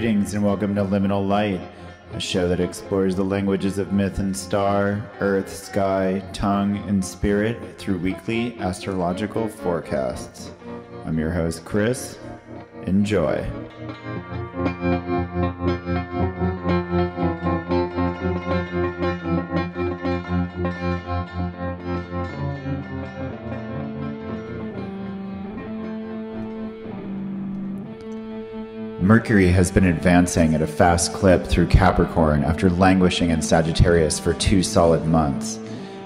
Greetings and welcome to Liminal Light, a show that explores the languages of myth and star, earth, sky, tongue, and spirit through weekly astrological forecasts. I'm your host, Chris. Enjoy. Mercury has been advancing at a fast clip through Capricorn after languishing in Sagittarius for 2 solid months.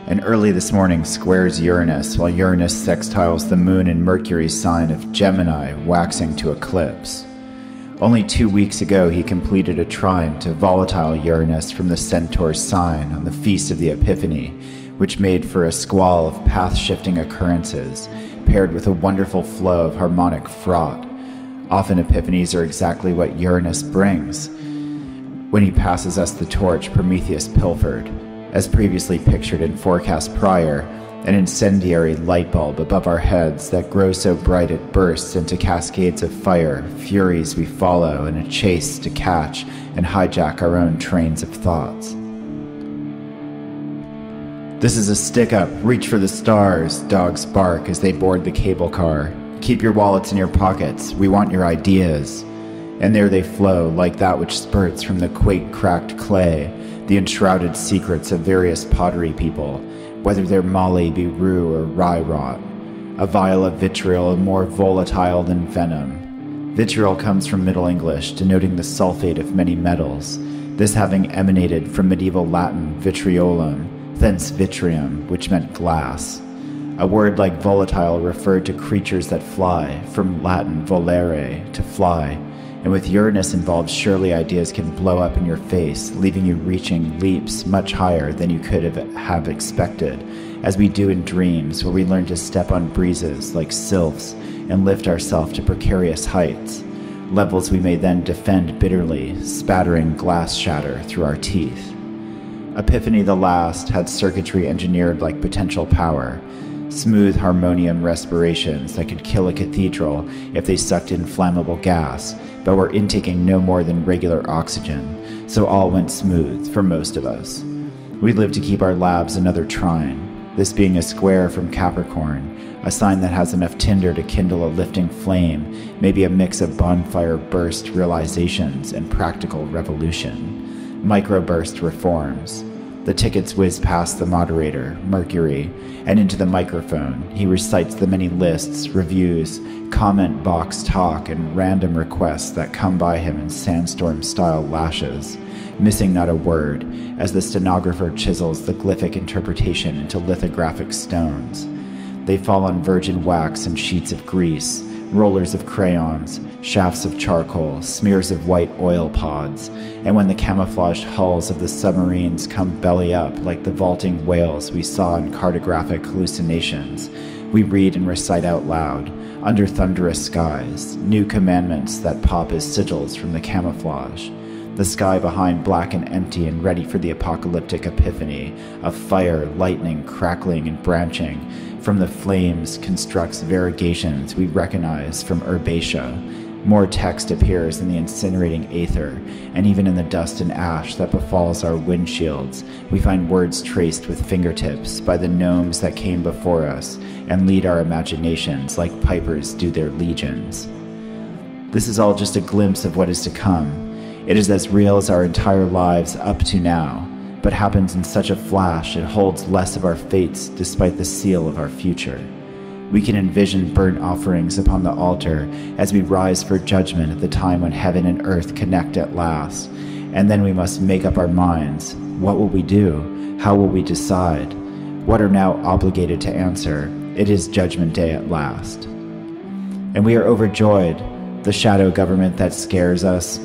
And early this morning squares Uranus, while Uranus sextiles the Moon in Mercury's sign of Gemini, waxing to eclipse. Only 2 weeks ago he completed a trine to volatile Uranus from the Centaur sign on the Feast of the Epiphany, which made for a squall of path-shifting occurrences, paired with a wonderful flow of harmonic fraught. Often epiphanies are exactly what Uranus brings. When he passes us the torch, Prometheus pilfered. As previously pictured in forecast prior, an incendiary light bulb above our heads that grows so bright it bursts into cascades of fire, furies we follow in a chase to catch and hijack our own trains of thoughts. This is a stick-up, reach for the stars, dogs bark as they board the cable car. Keep your wallets in your pockets, we want your ideas. And there they flow, like that which spurts from the quake-cracked clay, the enshrouded secrets of various pottery people, whether they're moly, beru, or rye rot. A vial of vitriol more volatile than venom. Vitriol comes from Middle English, denoting the sulfate of many metals, this having emanated from medieval Latin vitriolum, thence vitrium, which meant glass. A word like volatile referred to creatures that fly, from Latin volere, to fly, and with Uranus involved, surely ideas can blow up in your face, leaving you reaching leaps much higher than you could have expected, as we do in dreams, where we learn to step on breezes like sylphs and lift ourselves to precarious heights, levels we may then defend bitterly, spattering glass shatter through our teeth. Epiphany the Last had circuitry engineered like potential power, smooth harmonium respirations that could kill a cathedral if they sucked in flammable gas, but were intaking no more than regular oxygen, so all went smooth for most of us. We lived to keep our labs another trine, this being a square from Capricorn, a sign that has enough tinder to kindle a lifting flame, maybe a mix of bonfire burst realizations and practical revolution. Microburst reforms. The tickets whiz past the moderator, Mercury, and into the microphone. He recites the many lists, reviews, comment box talk, and random requests that come by him in sandstorm-style lashes, missing not a word, as the stenographer chisels the glyphic interpretation into lithographic stones. They fall on virgin wax and sheets of grease, rollers of crayons, shafts of charcoal, smears of white oil pods, and when the camouflaged hulls of the submarines come belly up like the vaulting whales we saw in cartographic hallucinations, we read and recite out loud, under thunderous skies, new commandments that pop as sigils from the camouflage. The sky behind black and empty and ready for the apocalyptic epiphany of fire, lightning, crackling, and branching. From the flames constructs variegations we recognize from herbaceae. More text appears in the incinerating aether, and even in the dust and ash that befalls our windshields, we find words traced with fingertips by the gnomes that came before us and lead our imaginations like pipers do their legions. This is all just a glimpse of what is to come. It is as real as our entire lives up to now, but happens in such a flash it holds less of our fates despite the seal of our future. We can envision burnt offerings upon the altar as we rise for judgment at the time when heaven and earth connect at last, and then we must make up our minds. What will we do? How will we decide? What are now obligated to answer? It is Judgment Day at last. And we are overjoyed, the shadow government that scares us,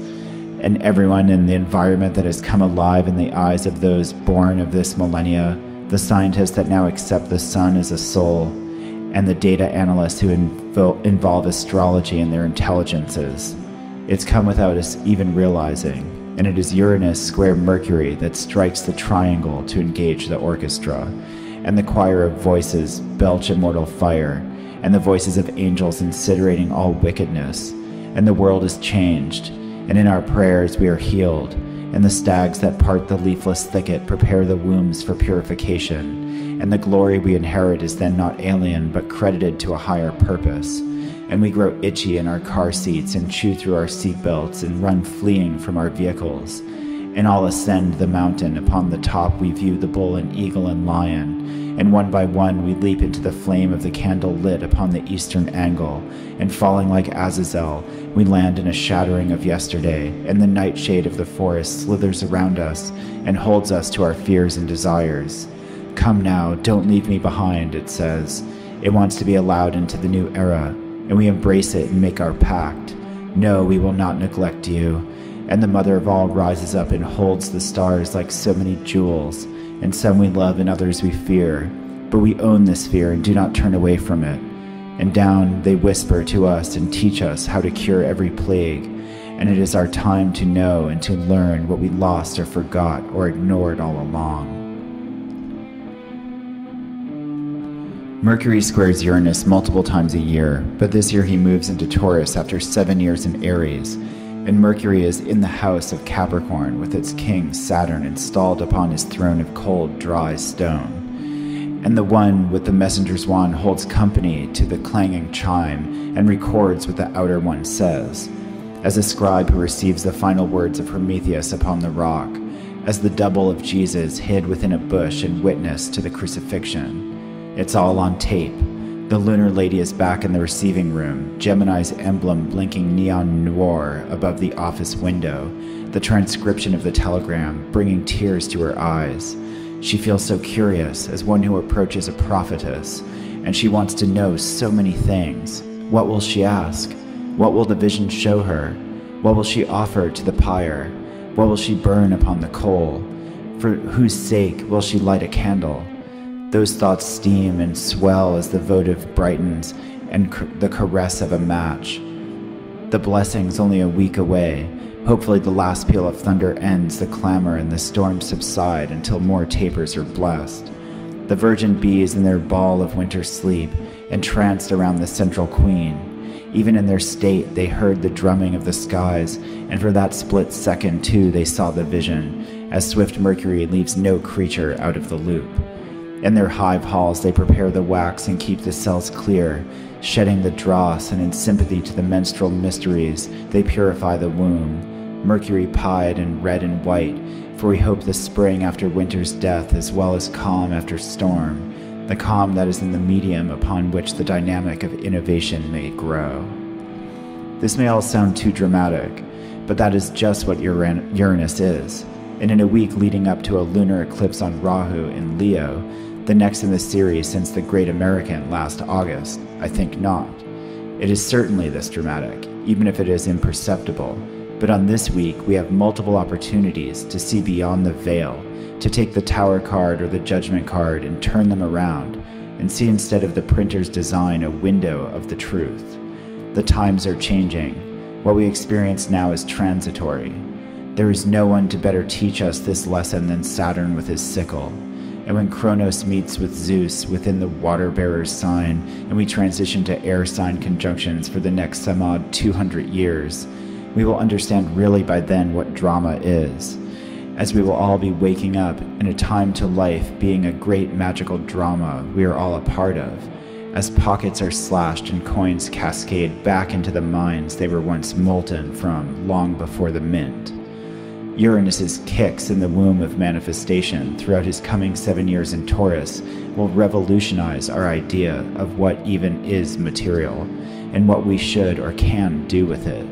and everyone in the environment that has come alive in the eyes of those born of this millennia, the scientists that now accept the sun as a soul, and the data analysts who involve astrology in their intelligences. It's come without us even realizing, and it is Uranus square Mercury that strikes the triangle to engage the orchestra, and the choir of voices belch immortal fire, and the voices of angels incinerating all wickedness, and the world is changed. and in our prayers we are healed, and the stags that part the leafless thicket prepare the wombs for purification, and the glory we inherit is then not alien but credited to a higher purpose. And we grow itchy in our car seats and chew through our seatbelts and run fleeing from our vehicles. And all ascend the mountain. Upon the top we view the bull and eagle and lion, and one by one we leap into the flame of the candle lit upon the eastern angle, and falling like Azazel, we land in a shattering of yesterday, and the nightshade of the forest slithers around us and holds us to our fears and desires. Come now, don't leave me behind, it says. It wants to be allowed into the new era, and we embrace it and make our pact. No, we will not neglect you. And the mother of all rises up and holds the stars like so many jewels, and some we love and others we fear. But we own this fear and do not turn away from it. And down they whisper to us and teach us how to cure every plague. And it is our time to know and to learn what we lost or forgot or ignored all along. Mercury squares Uranus multiple times a year, but this year he moves into Taurus after 7 years in Aries. And Mercury is in the house of Capricorn with its king Saturn installed upon his throne of cold, dry stone. And the one with the messenger's wand holds company to the clanging chime and records what the outer one says, as a scribe who receives the final words of Prometheus upon the rock, as the double of Jesus hid within a bush and witnessed to the crucifixion. It's all on tape. The lunar lady is back in the receiving room, Gemini's emblem blinking neon noir above the office window, the transcription of the telegram bringing tears to her eyes. She feels so curious, as one who approaches a prophetess, and she wants to know so many things. What will she ask? What will the vision show her? What will she offer to the pyre? What will she burn upon the coal? For whose sake will she light a candle? Those thoughts steam and swell as the votive brightens and the caress of a match. The blessing's only a week away. Hopefully the last peal of thunder ends the clamor and the storms subside until more tapers are blessed. The virgin bees in their ball of winter sleep, entranced around the central queen. Even in their state they heard the drumming of the skies, and for that split second too they saw the vision, as swift Mercury leaves no creature out of the loop. In their hive halls they prepare the wax and keep the cells clear, shedding the dross, and in sympathy to the menstrual mysteries they purify the womb, Mercury pied and red and white, for we hope the spring after winter's death as well as calm after storm, the calm that is in the medium upon which the dynamic of innovation may grow. This may all sound too dramatic, but that is just what Uranus is, and in a week leading up to a lunar eclipse on Rahu in Leo, the next in the series since the Great American last August, I think not. It is certainly this dramatic, even if it is imperceptible, but on this week we have multiple opportunities to see beyond the veil, to take the Tower card or the Judgment card and turn them around, and see instead of the printer's design a window of the truth. The times are changing. What we experience now is transitory. There is no one to better teach us this lesson than Saturn with his sickle. And when Kronos meets with Zeus within the water-bearer's sign, and we transition to air sign conjunctions for the next some odd 200 years, we will understand really by then what drama is, as we will all be waking up in a time to life being a great magical drama we are all a part of, as pockets are slashed and coins cascade back into the mines they were once molten from long before the mint. Uranus's kicks in the womb of manifestation throughout his coming 7 years in Taurus will revolutionize our idea of what even is material and what we should or can do with it.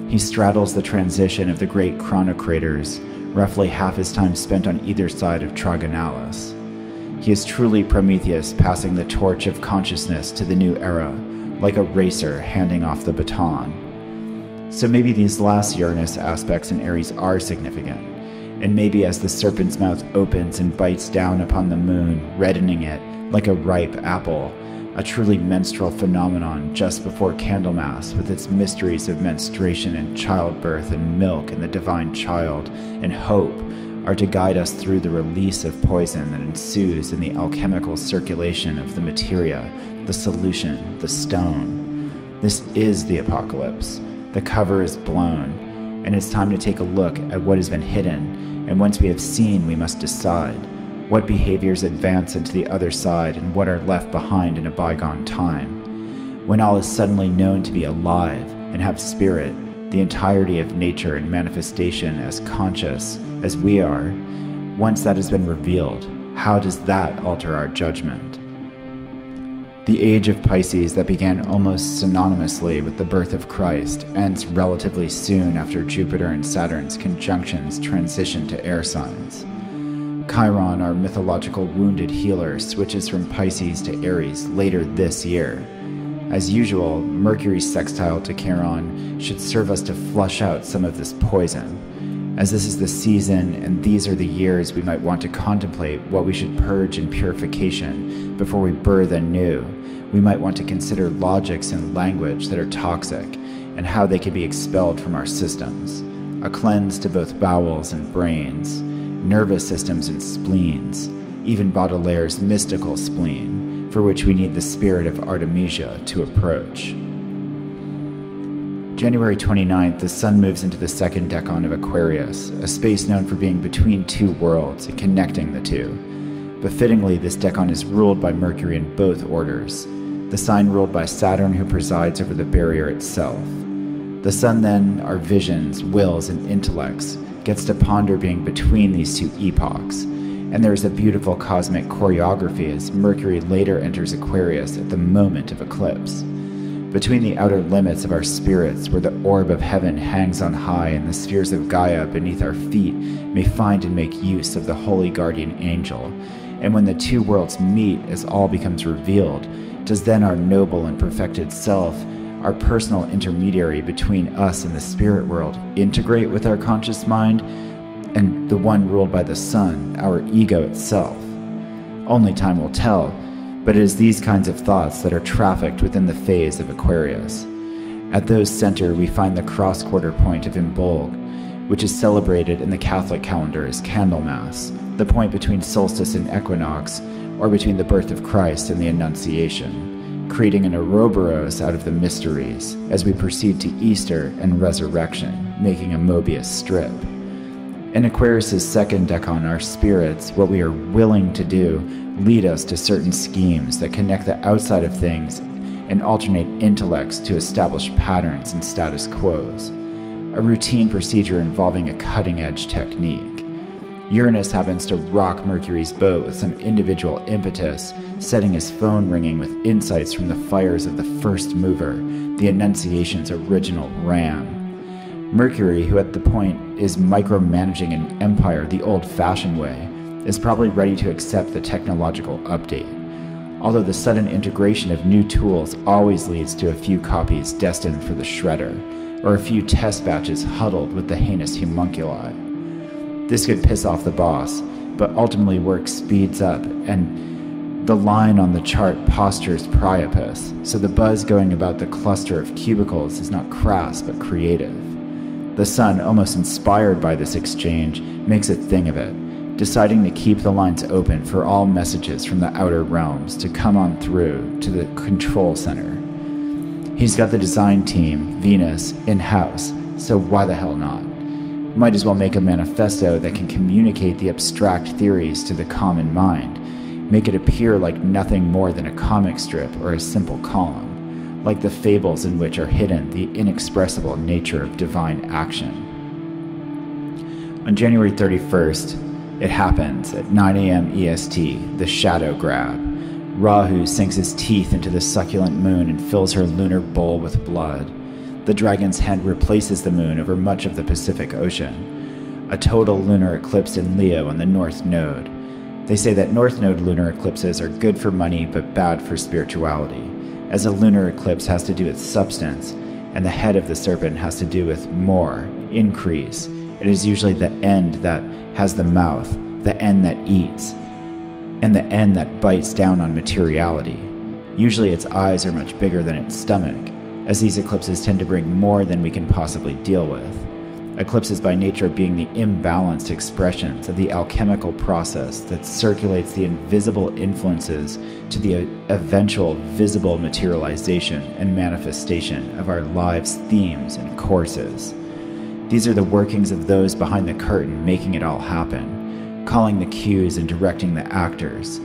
He straddles the transition of the great chronocraters, roughly half his time spent on either side of Trigonalis. He is truly Prometheus passing the torch of consciousness to the new era, like a racer handing off the baton. So maybe these last Uranus aspects in Aries are significant, and maybe as the serpent's mouth opens and bites down upon the moon, reddening it like a ripe apple, a truly menstrual phenomenon just before Candlemas with its mysteries of menstruation and childbirth and milk and the divine child and hope are to guide us through the release of poison that ensues in the alchemical circulation of the materia, the solution, the stone. This is the apocalypse. The cover is blown, and it's time to take a look at what has been hidden, and once we have seen, we must decide what behaviors advance into the other side and what are left behind in a bygone time. When all is suddenly known to be alive and have spirit, the entirety of nature and manifestation as conscious as we are, once that has been revealed, how does that alter our judgment? The age of Pisces that began almost synonymously with the birth of Christ ends relatively soon after Jupiter and Saturn's conjunctions transition to air signs. Chiron, our mythological wounded healer, switches from Pisces to Aries later this year. As usual, Mercury's sextile to Chiron should serve us to flush out some of this poison. As this is the season and these are the years we might want to contemplate what we should purge in purification before we birth anew, we might want to consider logics and language that are toxic and how they can be expelled from our systems. A cleanse to both bowels and brains, nervous systems and spleens, even Baudelaire's mystical spleen, for which we need the spirit of Artemisia to approach. January 29th, the Sun moves into the second decan of Aquarius, a space known for being between two worlds and connecting the two. Befittingly, this decan is ruled by Mercury in both orders, the sign ruled by Saturn, who presides over the barrier itself. The Sun then, our visions, wills, and intellects, gets to ponder being between these two epochs, and there is a beautiful cosmic choreography as Mercury later enters Aquarius at the moment of eclipse. Between the outer limits of our spirits, where the orb of heaven hangs on high and the spheres of Gaia beneath our feet may find and make use of the holy guardian angel, and when the two worlds meet as all becomes revealed, does then our noble and perfected self, our personal intermediary between us and the spirit world, integrate with our conscious mind and the one ruled by the Sun, our ego itself? Only time will tell, but it is these kinds of thoughts that are trafficked within the phase of Aquarius. At those center, we find the cross-quarter point of Imbolg, which is celebrated in the Catholic calendar as Candlemas, the point between solstice and equinox, or between the birth of Christ and the Annunciation, creating an Ouroboros out of the mysteries as we proceed to Easter and resurrection, making a Mobius strip. In Aquarius' second decan, our spirits, what we are willing to do, lead us to certain schemes that connect the outside of things and alternate intellects to establish patterns and status quos. A routine procedure involving a cutting-edge technique. Uranus happens to rock Mercury's boat with some individual impetus, setting his phone ringing with insights from the fires of the first mover, the Annunciation's original ram. Mercury, who at the point is micromanaging an empire the old-fashioned way, is probably ready to accept the technological update. Although the sudden integration of new tools always leads to a few copies destined for the shredder, or a few test batches huddled with the heinous homunculi. This could piss off the boss, but ultimately work speeds up, and the line on the chart postures Priapus, so the buzz going about the cluster of cubicles is not crass but creative. The Sun, almost inspired by this exchange, makes a thing of it, deciding to keep the lines open for all messages from the outer realms to come on through to the control center. He's got the design team, Venus, in-house, so why the hell not? Might as well make a manifesto that can communicate the abstract theories to the common mind, make it appear like nothing more than a comic strip or a simple column, like the fables in which are hidden the inexpressible nature of divine action. On January 31st, it happens at 9 a.m. EST, the shadow grab. Rahu sinks his teeth into the succulent moon and fills her lunar bowl with blood. The dragon's head replaces the moon over much of the Pacific Ocean. A total lunar eclipse in Leo on the North Node. They say that North Node lunar eclipses are good for money but bad for spirituality, as a lunar eclipse has to do with substance, and the head of the serpent has to do with more, increase. It is usually the end that has the mouth, the end that eats, and the end that bites down on materiality. Usually its eyes are much bigger than its stomach, as these eclipses tend to bring more than we can possibly deal with. Eclipses by nature being the imbalanced expressions of the alchemical process that circulates the invisible influences to the eventual visible materialization and manifestation of our lives' themes and courses. These are the workings of those behind the curtain making it all happen, calling the cues and directing the actors,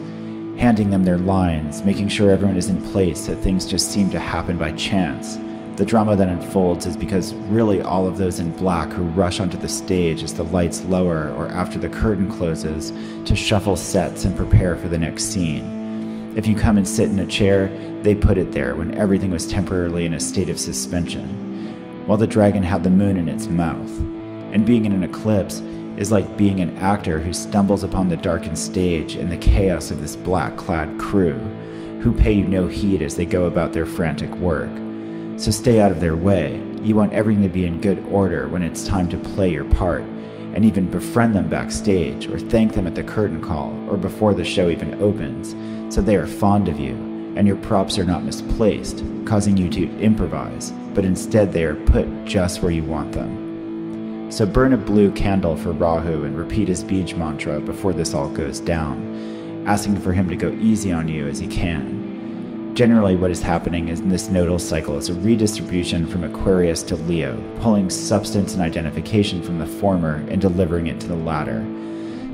handing them their lines, making sure everyone is in place, that things just seem to happen by chance. The drama that unfolds is because really all of those in black who rush onto the stage as the lights lower or after the curtain closes to shuffle sets and prepare for the next scene. If you come and sit in a chair, they put it there when everything was temporarily in a state of suspension, while the dragon had the moon in its mouth. And being in an eclipse is like being an actor who stumbles upon the darkened stage in the chaos of this black-clad crew, who pay you no heed as they go about their frantic work. So stay out of their way. You want everything to be in good order when it's time to play your part, and even befriend them backstage, or thank them at the curtain call, or before the show even opens, so they are fond of you, and your props are not misplaced, causing you to improvise, but instead they are put just where you want them. So burn a blue candle for Rahu and repeat his Bij mantra before this all goes down, asking for him to go easy on you as he can. Generally, what is happening in this nodal cycle is a redistribution from Aquarius to Leo, pulling substance and identification from the former and delivering it to the latter.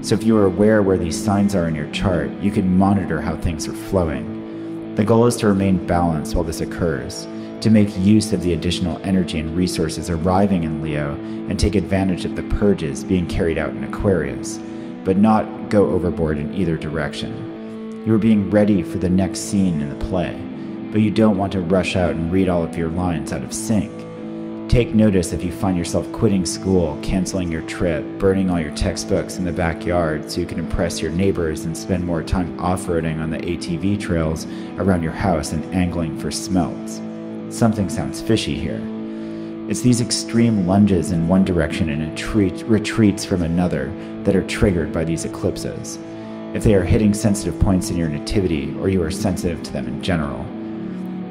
So if you are aware where these signs are in your chart, you can monitor how things are flowing. The goal is to remain balanced while this occurs, to make use of the additional energy and resources arriving in Leo and take advantage of the purges being carried out in Aquarius, but not go overboard in either direction. You are being ready for the next scene in the play, but you don't want to rush out and read all of your lines out of sync. Take notice if you find yourself quitting school, canceling your trip, burning all your textbooks in the backyard so you can impress your neighbors and spend more time off-roading on the ATV trails around your house and angling for smelts. Something sounds fishy here. It's these extreme lunges in one direction and retreats from another that are triggered by these eclipses, if they are hitting sensitive points in your nativity or you are sensitive to them in general.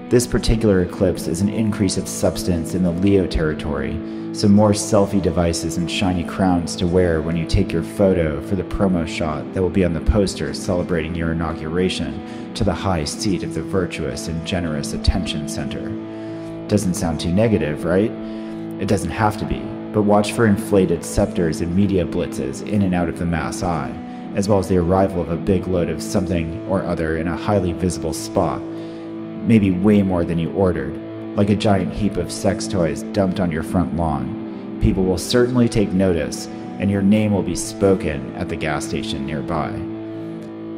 This particular eclipse is an increase of substance in the Leo territory, so more selfie devices and shiny crowns to wear when you take your photo for the promo shot that will be on the poster celebrating your inauguration to the high seat of the virtuous and generous attention center. Doesn't sound too negative, right? It doesn't have to be, but watch for inflated scepters and media blitzes in and out of the mass eye, as well as the arrival of a big load of something or other in a highly visible spot, maybe way more than you ordered, like a giant heap of sex toys dumped on your front lawn. People will certainly take notice, and your name will be spoken at the gas station nearby.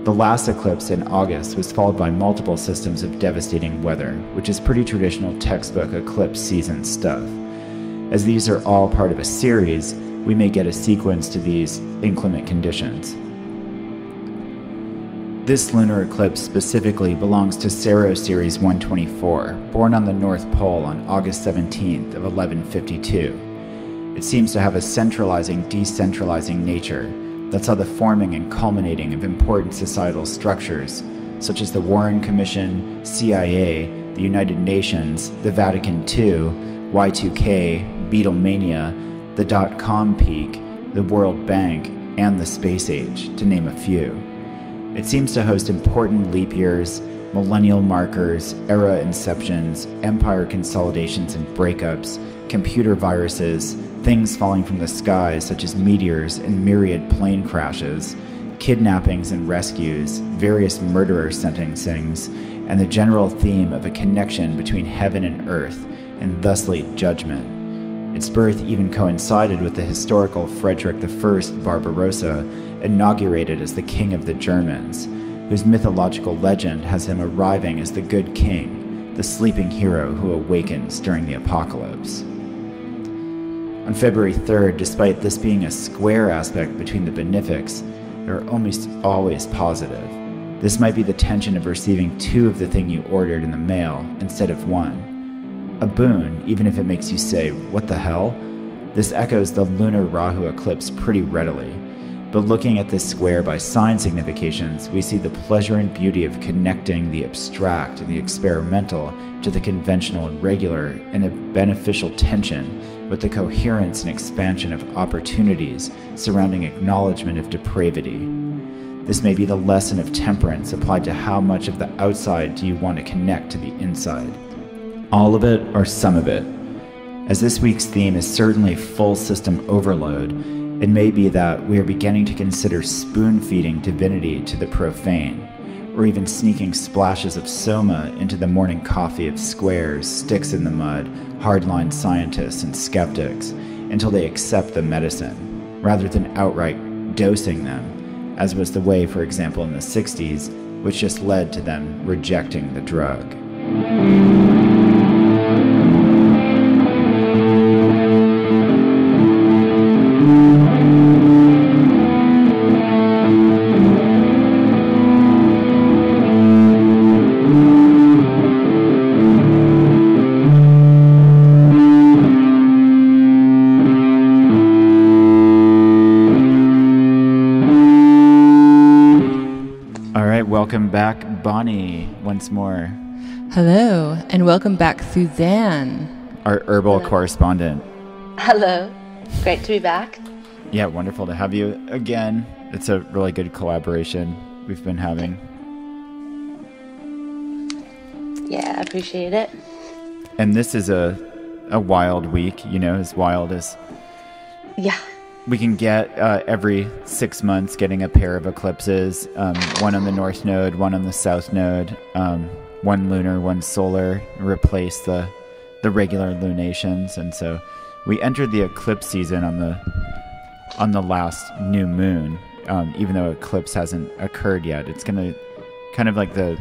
The last eclipse in August was followed by multiple systems of devastating weather, which is pretty traditional textbook eclipse season stuff. As these are all part of a series, we may get a sequence to these inclement conditions. This lunar eclipse specifically belongs to Saros Series 124, born on the North Pole on August 17th of 1152. It seems to have a centralizing, decentralizing nature that saw the forming and culminating of important societal structures, such as the Warren Commission, CIA, the United Nations, the Vatican II, Y2K, Beatlemania, the dot-com peak, the World Bank, and the space age, to name a few. It seems to host important leap years, millennial markers, era inceptions, empire consolidations and breakups, computer viruses, things falling from the skies such as meteors and myriad plane crashes, kidnappings and rescues, various murderer sentencings, and the general theme of a connection between heaven and earth, and thusly judgment. Its birth even coincided with the historical Frederick I Barbarossa, inaugurated as the King of the Germans, whose mythological legend has him arriving as the good king, the sleeping hero who awakens during the apocalypse. On February 3rd, despite this being a square aspect between the benefics, they are almost always positive. This might be the tension of receiving two of the thing you ordered in the mail instead of one. A boon, even if it makes you say, "What the hell?" This echoes the lunar Rahu eclipse pretty readily. But looking at this square by sign significations, we see the pleasure and beauty of connecting the abstract and the experimental to the conventional and regular in a beneficial tension with the coherence and expansion of opportunities surrounding acknowledgement of depravity. This may be the lesson of temperance applied to how much of the outside do you want to connect to the inside. All of it or some of it. As this week's theme is certainly full system overload, it may be that we are beginning to consider spoon-feeding divinity to the profane, or even sneaking splashes of soma into the morning coffee of squares, sticks in the mud, hardline scientists and skeptics, until they accept the medicine, rather than outright dosing them, as was the way, for example, in the 60s, which just led to them rejecting the drug. Welcome back, Bonnie, once more. Hello, and welcome back, Suzanne. Our herbal correspondent. Hello. Great to be back. Yeah, wonderful to have you again. It's a really good collaboration we've been having. Yeah, I appreciate it. And this is a wild week, as wild as... Yeah. We can get every 6 months getting a pair of eclipses, one on the north node, one on the south node, one lunar, one solar, replace the regular lunations. And so we entered the eclipse season on the last new moon, even though eclipse hasn't occurred yet. It's going to kind of like the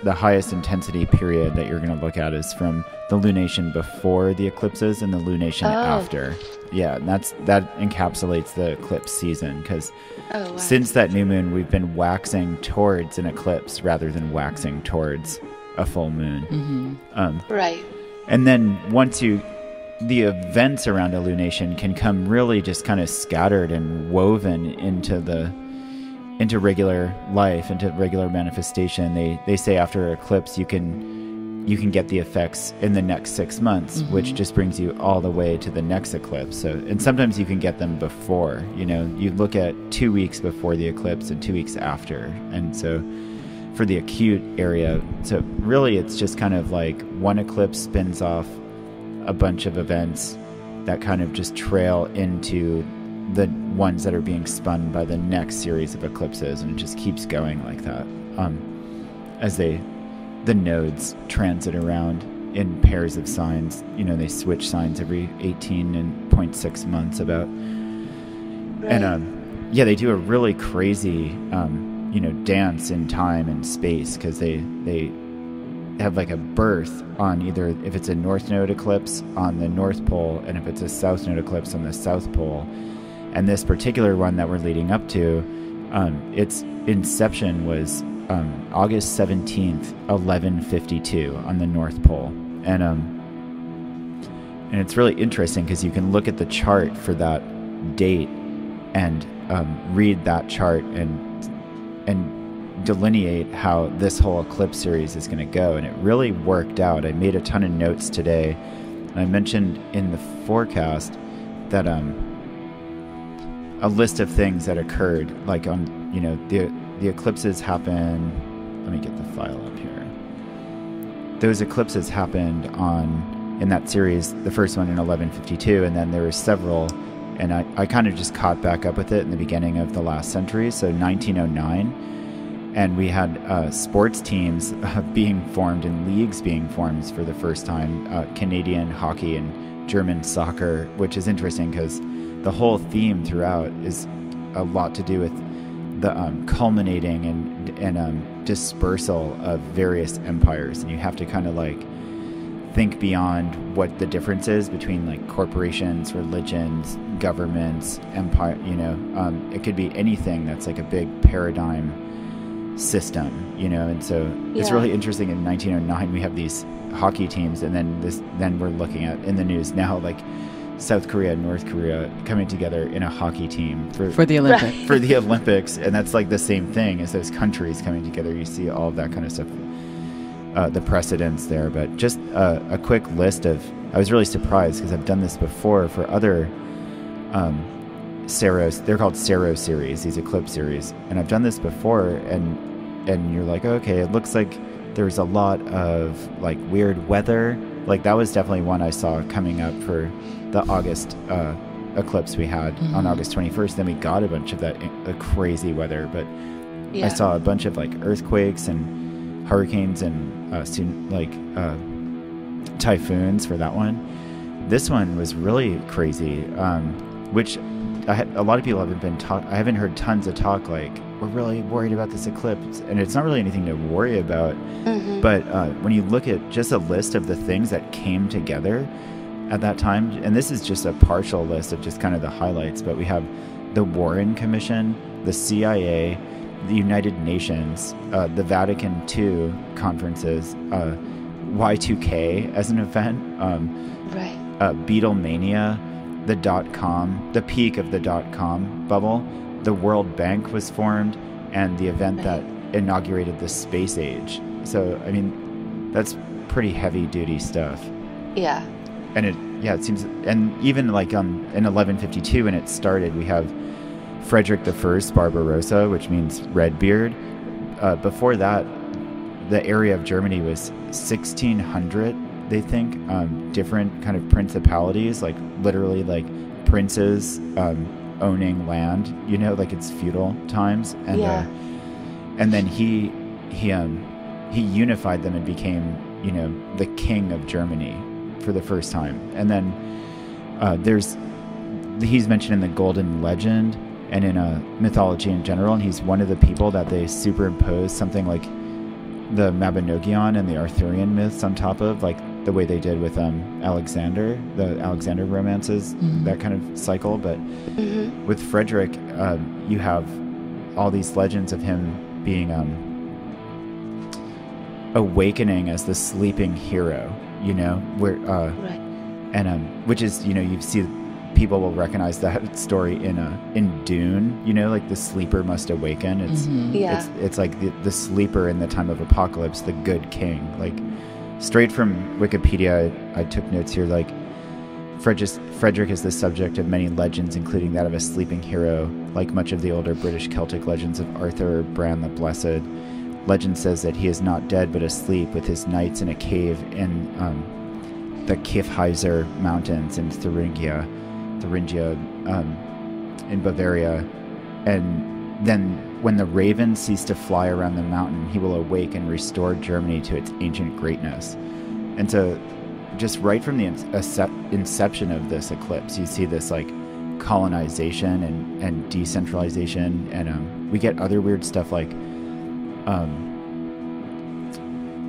highest intensity period that you're going to look at is from the lunation before the eclipses and the lunation after. Yeah, and that encapsulates the eclipse season, because since that new moon, we've been waxing towards an eclipse rather than waxing towards a full moon. Mm-hmm. Right. And then the events around a lunation can come really just kind of scattered and woven into regular life, into regular manifestation. They say after eclipse you can get the effects in the next 6 months, mm-hmm. which just brings you all the way to the next eclipse. So, and sometimes you can get them before, you look at 2 weeks before the eclipse and 2 weeks after. And so for the acute area, so really it's just kind of like one eclipse spins off a bunch of events that kind of just trail into the ones that are being spun by the next series of eclipses, and it just keeps going like that as the nodes transit around in pairs of signs. They switch signs every 18.6 months about. Right. And they do a really crazy dance in time and space, because they have like a birth on either, if it's a north node eclipse, on the North Pole, and if it's a south node eclipse, on the South Pole. And this particular one that we're leading up to, its inception was August 17th, 1152 on the North Pole. And it's really interesting because you can look at the chart for that date and read that chart and delineate how this whole eclipse series is going to go. And it really worked out. I made a ton of notes today. And I mentioned in the forecast that a list of things that occurred, like on, the eclipses happen. Let me get the file up here. Those eclipses happened in that series, the first one in 1152, and then there were several, and I kind of just caught back up with it in the beginning of the last century, so 1909, and we had sports teams being formed and leagues being formed for the first time, Canadian hockey and German soccer, which is interesting because the whole theme throughout is a lot to do with the culminating and dispersal of various empires, and you have to kind of like think beyond what the difference is between like corporations, religions, governments, empire. It could be anything that's like a big paradigm system, and so it's really interesting. In 1909 we have these hockey teams, and then we're looking at in the news now like South Korea and North Korea coming together in a hockey team for the Olympics. For the Olympics, and that's like the same thing as those countries coming together. You see all of that kind of stuff, the precedents there. But just a quick list of, I was really surprised because I've done this before for other Saros. They're called Saros series, these eclipse series, and I've done this before, and you're like, okay, it looks like there's a lot of like weird weather Like that was definitely one I saw coming up for the August eclipse we had on August 21st. Then we got a bunch of that crazy weather, but I saw a bunch of like earthquakes and hurricanes and typhoons for that one. This one was really crazy, which a lot of people haven't been taught. I haven't heard tons of talk like, we're really worried about this eclipse, and it's not really anything to worry about. But when you look at just a list of the things that came together at that time, and this is just a partial list of just kind of the highlights, but we have the Warren Commission, the CIA, the United Nations, the Vatican II conferences, Y2K as an event, Beatlemania, the .com, the peak of the .com bubble, the World Bank was formed, and the event that inaugurated the space age. So, I mean, that's pretty heavy duty stuff. Yeah. And it seems, and even like in 1152 when it started, we have Frederick I Barbarossa, which means Redbeard. Before that, the area of Germany was 1600, they think, different kind of principalities, like literally like princes owning land, like it's feudal times. And and then he unified them and became, the king of Germany for the first time. And then he's mentioned in the Golden Legend and in mythology in general, and he's one of the people that they superimpose something like the Mabinogion and the Arthurian myths on top of, like the way they did with Alexander, the Alexander romances, that kind of cycle. But with Frederick, you have all these legends of him being awakening as the sleeping hero, where which is, you see people will recognize that story in Dune, like the sleeper must awaken. It's like the sleeper in the time of apocalypse, the good king. Like straight from Wikipedia, I took notes here. Like Frederick is the subject of many legends, including that of a sleeping hero, like much of the older British Celtic legends of Arthur or Bran the Blessed. Legend says that he is not dead but asleep with his knights in a cave in the Kyffhäuser Mountains in Thuringia in Bavaria. And then when the ravens cease to fly around the mountain, he will awake and restore Germany to its ancient greatness. And so just right from the inception of this eclipse, you see this like colonization and decentralization. And we get other weird stuff like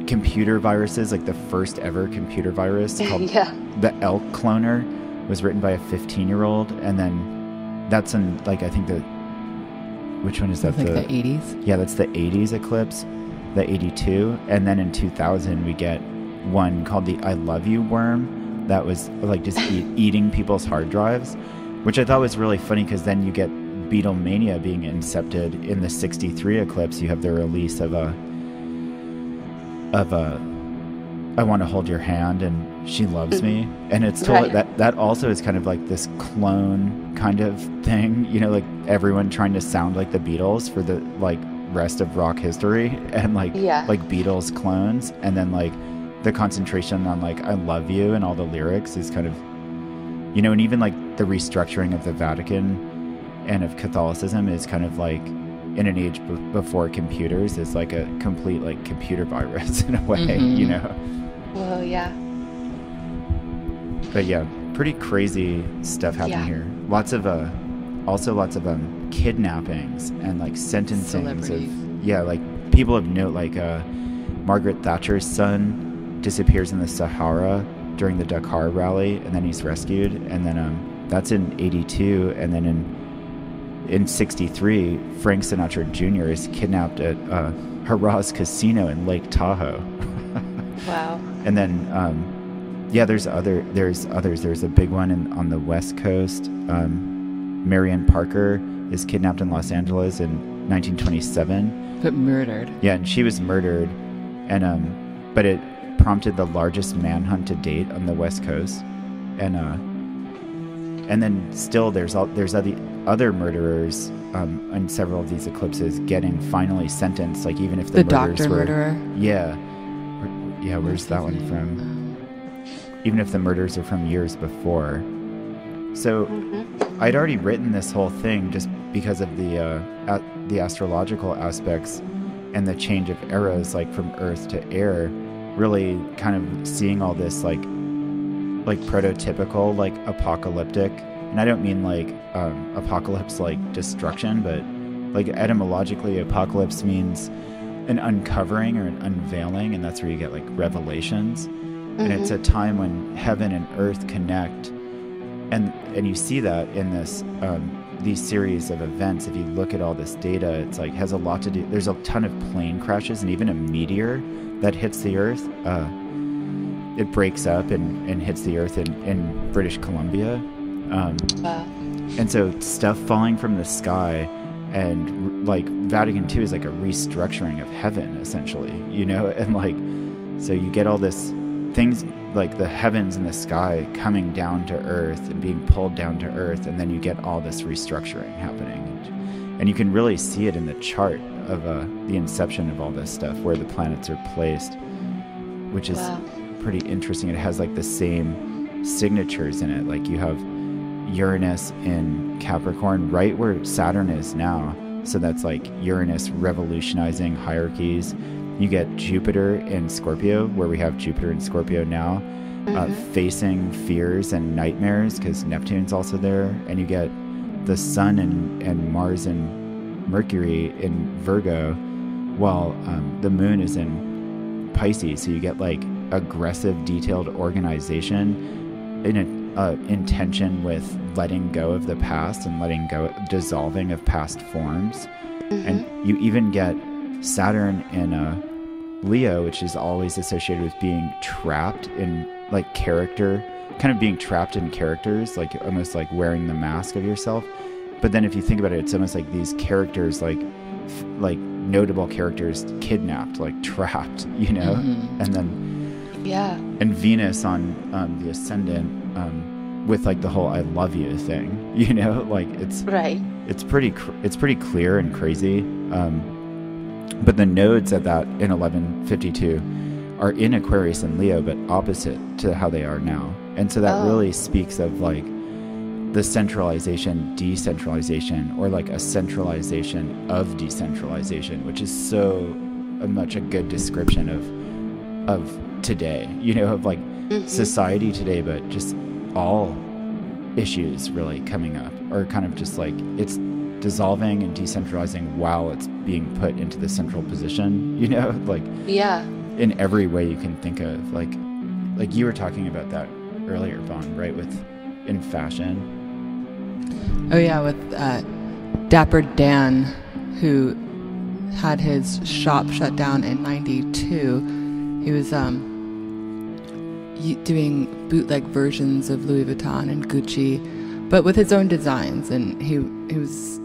computer viruses, like the first ever computer virus called the Elk Cloner was written by a 15-year-old, and then that's in like, I think which one is that? I think the 80s. Yeah, that's the 80s eclipse, the 82, and then in 2000 we get one called the I Love You worm that was like just eating people's hard drives, which I thought was really funny because then you get Beatlemania being incepted in the 63 eclipse. You have the release of I Want to Hold Your Hand and She Loves Me, and it's totally that also is kind of like this clone kind of thing, like everyone trying to sound like the Beatles for the like rest of rock history, and like Beatles clones. And then like the concentration on like I love you and all the lyrics is kind of, and even like the restructuring of the Vatican and of Catholicism is kind of like in an age before computers is like a complete like computer virus in a way, Well, yeah. But yeah, pretty crazy stuff happening here. Lots of kidnappings and like sentencing of like people of note, like Margaret Thatcher's son disappears in the Sahara during the Dakar rally, and then he's rescued, and then that's in 82, and then in 63 Frank Sinatra Jr. is kidnapped at Harrah's Casino in Lake Tahoe. Wow. And then there's others. There's a big one on the West Coast. Marianne Parker is kidnapped in Los Angeles in 1927. But murdered. Yeah, and she was murdered, and but it prompted the largest manhunt to date on the West Coast, and then still there's other murderers in several of these eclipses getting finally sentenced, like even if the doctor were, murderer. Yeah, where's that one from? even if the murders are from years before. So I'd already written this whole thing just because of the astrological aspects and the change of eras, like from earth to air, really kind of seeing all this like prototypical, like apocalyptic. And I don't mean like apocalypse like destruction, but like etymologically, apocalypse means an uncovering or an unveiling, and that's where you get like revelations. And it's a time when heaven and earth connect, and you see that in this these series of events. If you look at all this data, it's like has a lot to do. There's a ton of plane crashes and even a meteor that hits the earth. It breaks up and hits the earth in British Columbia. And so stuff falling from the sky, and like Vatican II is like a restructuring of heaven, essentially, you know? And like, so you get all this things like the heavens and the sky coming down to earth and being pulled down to earth, and then you get all this restructuring happening. And you can really see it in the chart of the inception of all this stuff, where the planets are placed, which is pretty interesting. It has like the same signatures in it. Like you have Uranus in Capricorn, right where Saturn is now. So that's like Uranus revolutionizing hierarchies. You get Jupiter in Scorpio, where we have Jupiter in Scorpio now, facing fears and nightmares, because Neptune's also there. And you get the Sun and Mars and Mercury in Virgo, while the Moon is in Pisces. So you get like aggressive, detailed organization in tension with letting go of the past and letting go, dissolving of past forms. And you even get Saturn in Leo, which is always associated with being trapped in like character, kind of being trapped in characters, like almost like wearing the mask of yourself. But then if you think about it, it's almost like these characters, like notable characters kidnapped, like trapped, you know? And then and Venus on the ascendant, with like the whole "I love you" thing, you know, like it's pretty clear and crazy. But the nodes at that in 1152 are in Aquarius and Leo, but opposite to how they are now. And so that really speaks of like the centralization, decentralization, or like a centralization of decentralization, which is so much a good description of today, you know, of like society today, but just all issues really coming up, or kind of just like it's dissolving and decentralizing while it's being put into the central position, you know, like in every way you can think of. Like you were talking about that earlier, Vaughn, right, with in fashion. Oh yeah, with Dapper Dan, who had his shop shut down in '92. He was doing bootleg versions of Louis Vuitton and Gucci, but with his own designs. And he was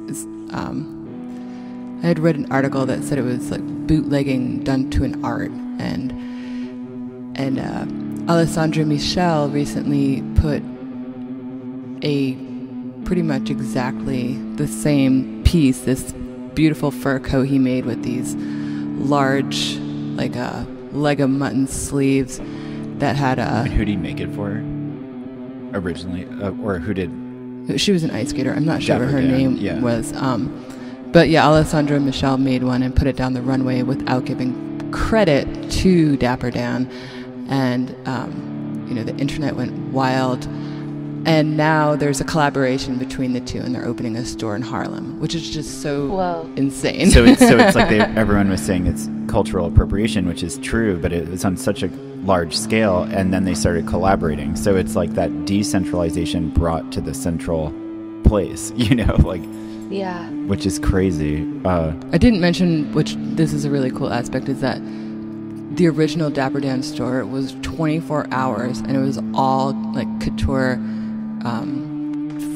I had read an article that said it was like bootlegging done to an art. And Alessandro Michel recently put a pretty much exactly the same piece, this beautiful fur coat he made with these large, like leg of mutton sleeves that had And who did he make it for originally? Or who did? She was an ice skater. I'm not sure what her name was. But yeah, Alessandro Michel made one and put it down the runway without giving credit to Dapper Dan. And, the internet went wild. And now there's a collaboration between the two, and they're opening a store in Harlem, which is just so insane. So it's like everyone was saying it's cultural appropriation, which is true, but it was on such a large scale, and then they started collaborating. So it's like that decentralization brought to the central place, you know, like which is crazy. I didn't mention, which this is a really cool aspect, is that the original Dapper Dan store was 24 hours, and it was all like couture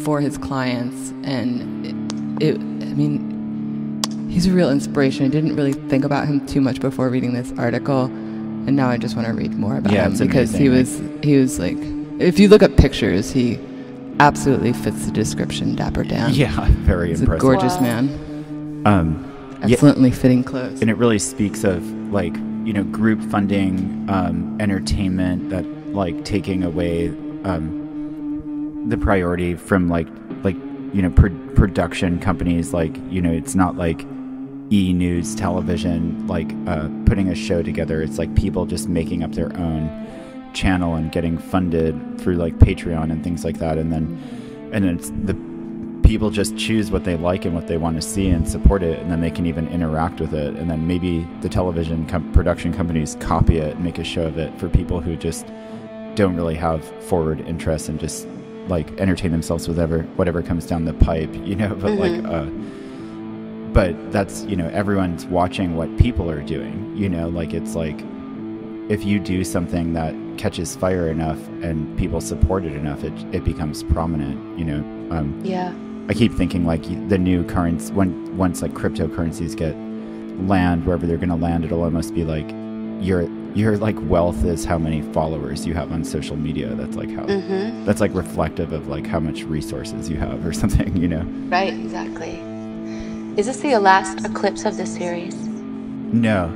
for his clients. And he's a real inspiration. I didn't really think about him too much before reading this article, and now I just want to read more about him, because amazing. he was like, if you look at pictures, he absolutely fits the description, Dapper Dan. Yeah, very He's impressive. a gorgeous man. Excellently fitting clothes. And it really speaks of like, you know, group funding, entertainment, that like taking away the priority from like production companies. Like, it's not like E-News television, like putting a show together. It's like people just making up their own channel and getting funded through like Patreon and things like that. And then it's the people just choose what they like and what they want to see and support it, and then they can even interact with it. And then maybe the television production companies copy it and make a show of it for people who just don't really have forward interest and just like entertain themselves with whatever comes down the pipe, but but that's, everyone's watching what people are doing, like it's like if you do something that catches fire enough and people support it enough, it becomes prominent, Yeah. I keep thinking like the new currents, once like cryptocurrencies get land wherever they're going to land, it'll almost be like your like wealth is how many followers you have on social media. That's like how that's like reflective of like how much resources you have or something, Right, exactly. Is this the last eclipse of the series? No,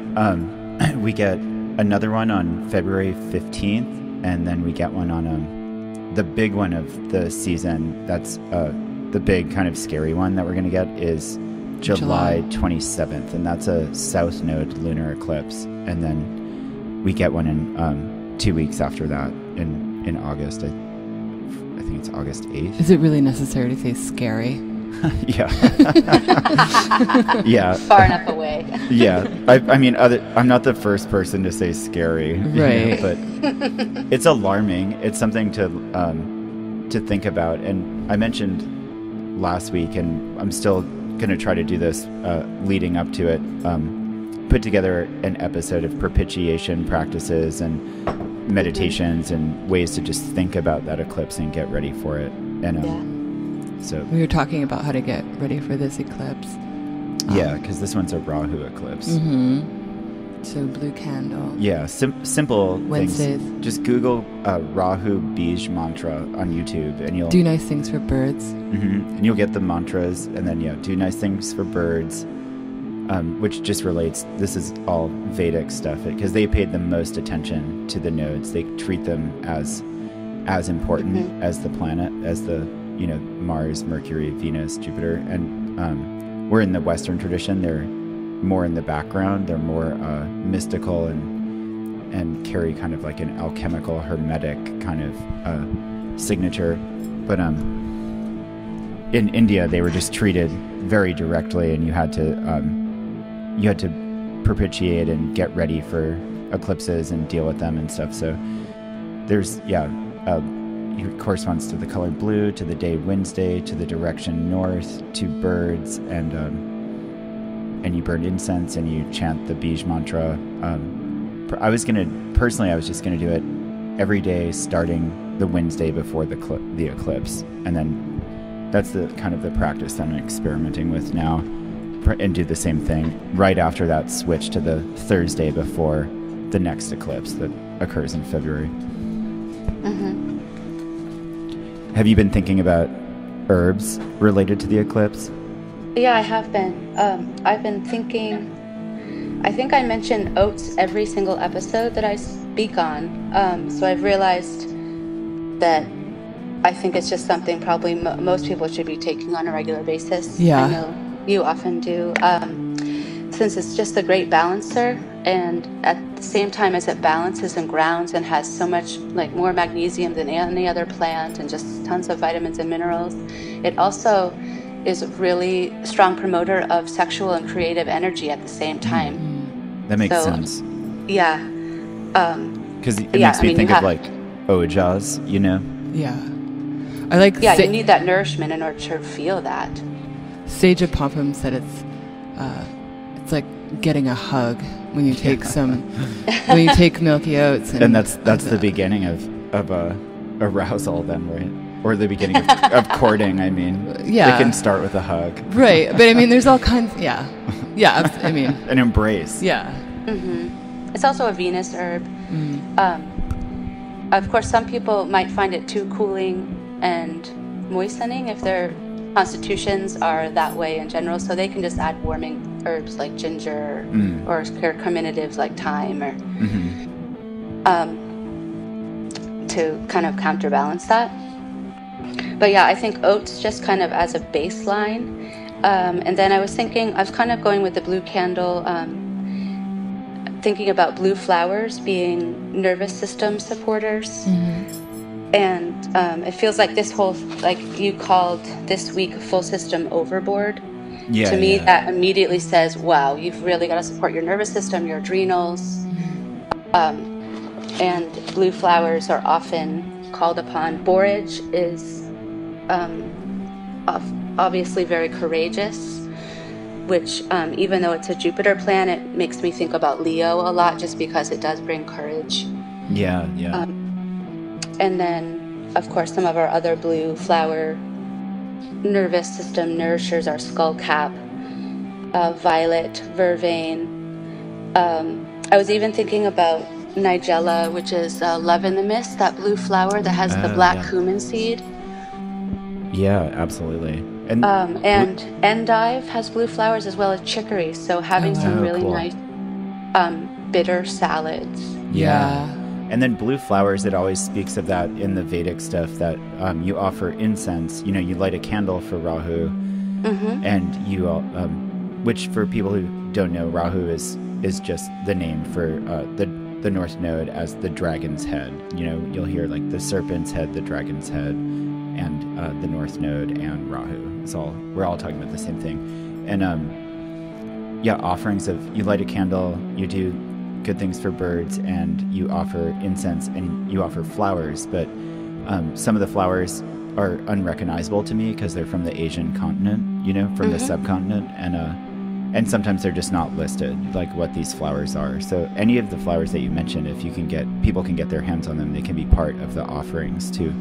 we get another one on February 15th, and then we get one on the big one of the season. That's the big kind of scary one that we're going to get is July 27th, and that's a south node lunar eclipse. And then we get one in 2 weeks after that in August. I think it's August 8th. Is it really necessary to say scary? Yeah. Yeah. Far enough away. Yeah. I mean, I'm not the first person to say scary, right? But it's alarming. It's something to think about. And I mentioned last week, and I'm still going to try to do this leading up to it, put together an episode of propitiation practices and meditations and ways to just think about that eclipse and get ready for it. And so we were talking about how to get ready for this eclipse. Yeah, because this one's a Rahu eclipse. So blue candle. Yeah, simple Wednesdays. things. Just Google Rahu Bij mantra on YouTube, and you'll do nice things for birds. And you'll get the mantras, and then do nice things for birds, which just relates. This is all Vedic stuff because they paid the most attention to the nodes. They treat them as important as the planet, as the Mars, Mercury, Venus, Jupiter, and we're in the Western tradition. They're more in the background. They're more mystical and carry kind of like an alchemical, hermetic kind of signature. But in India, they were just treated very directly, and you had to propitiate and get ready for eclipses and deal with them and stuff. So there's it corresponds to the color blue, to the day Wednesday, to the direction north, to birds, and you burn incense and you chant the Bij mantra. I was just gonna do it every day starting the Wednesday before the eclipse, and then that's the kind of the practice that I'm experimenting with now, and do the same thing right after that. Switch to the Thursday before the next eclipse that occurs in February. Have you been thinking about herbs related to the eclipse? Yeah, I have been. I've been thinking. I think I mention oats every single episode that I speak on. So I've realized that I think it's just something probably most people should be taking on a regular basis. Yeah. I know you often do. Since it's just a great balancer, and at the same time as it balances and grounds and has so much like more magnesium than any other plant and just tons of vitamins and minerals, it also is a really strong promoter of sexual and creative energy at the same time. That makes sense. Yeah. Because it makes me think of like ojas, Yeah. I like. Yeah, you need that nourishment in order to feel that. Sage of Pompum said it's like getting a hug when you take when you take milky oats. And that's the beginning of arousal then, right? Or the beginning of courting, I mean. Yeah. They can start with a hug. Right. But I mean, there's all kinds. Yeah. Yeah. I mean. An embrace. Yeah. It's also a Venus herb. Of course, some people might find it too cooling and moistening if their constitutions are that way in general. So they can just add warming herbs like ginger or carminatives like thyme. to kind of counterbalance that. But yeah, I think oats just kind of as a baseline. And then I was kind of going with the blue candle, thinking about blue flowers being nervous system supporters. Mm-hmm. And it feels like this whole, like you called this week, full system overboard. Yeah, to me, that immediately says, wow, you've really got to support your nervous system, your adrenals. Mm-hmm. And blue flowers are often called upon. Borage is obviously very courageous, which even though it's a Jupiter planet, makes me think about Leo a lot, just because it does bring courage. Yeah. And then, of course, some of our other blue flower nervous system nourishers are skullcap, violet, vervain. I was even thinking about Nigella, which is love in the mist, that blue flower that has the black cumin seed. Yeah, absolutely. And endive has blue flowers, as well as chicory. So having some really nice bitter salads. Yeah. And then blue flowers, it always speaks of that in the Vedic stuff, that you offer incense. You know, you light a candle for Rahu, mm-hmm. and you, which for people who don't know, Rahu is just the name for the North Node as the dragon's head. You know, you'll hear like the serpent's head, the dragon's head, and the North Node and Rahu. We're all talking about the same thing. And offerings of, you light a candle, you do good things for birds, and you offer incense, and you offer flowers. But some of the flowers are unrecognizable to me because they're from the Asian continent, you know, from mm-hmm. the subcontinent, and sometimes they're just not listed, like what these flowers are. So any of the flowers that you mentioned, if people can get their hands on them, they can be part of the offerings too.